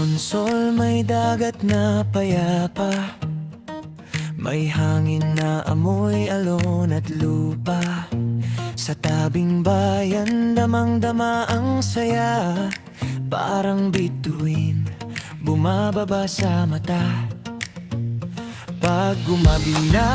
Donsol, may dagat na payapa, may hangin na amoy alon at lupa. Sa tabing bayan, damang-dama ang saya, parang bituin bumababa sa mata. Pag gumabi na,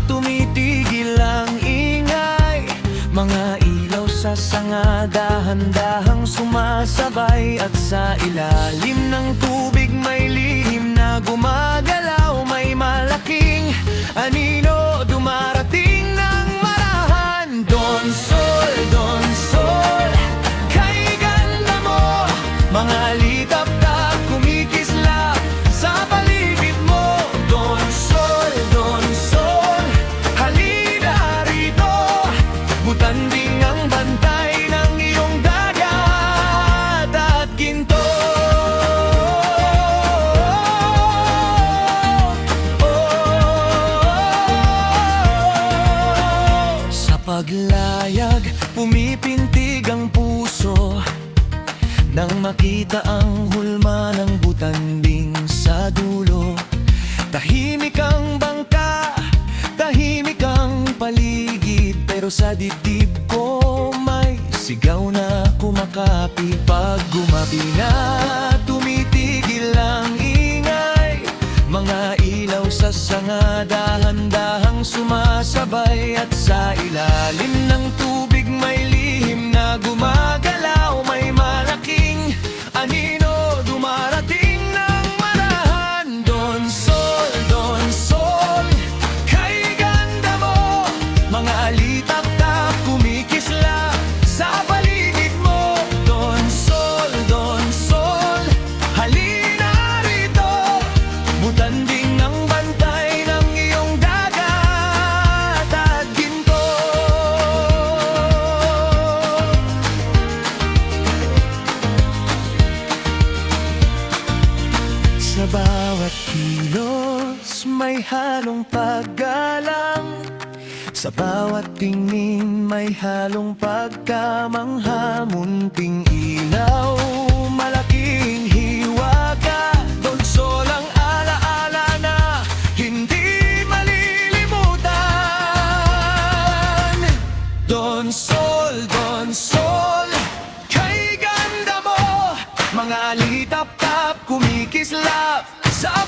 tumitigil ang ingay, mga ilaw sa sanga dahan-dahang sumasabay. At sa ilalim ng tubig may lihim na gumagalaw, may malaking anino dumarating ng marahan. Donsol, Donsol, kay ganda mo, mga litap-tap kumikislap sa paligid mo. Donsol, Donsol, halina rito, butanding ang bantay ng iyong dagat at ginto. Sa paglayag, pumipintig ang puso nang makita ang hulma ng butanding sa dulo. Tahimik ang bangka, tahimik ang paligid, pero sa dibdib ko may sigaw na kumakapi. Pag gumabi na, tumitigil ang ingay, mga ilaw sa sanga dahan-dahang sumasabay. At sa ilalim ng tubig may lihim na gumagalaw, may malaking anino dumarating ng marahan. Donsol, Donsol, kay ganda mo, mga alitap-tap kumikislap sa paligid mo. Donsol, Donsol, halina rito, butanding ng bantay ng iyong dagat at ginto. Sa bawat kilos may halong paggalang, sa bawat tingin may halong pagkamangha. Munting ilaw, malaking hiwaga, Donsol ang alaala na hindi malilimutan. Donsol, Donsol, kay ganda mo, mga litap-tap kumikislap sa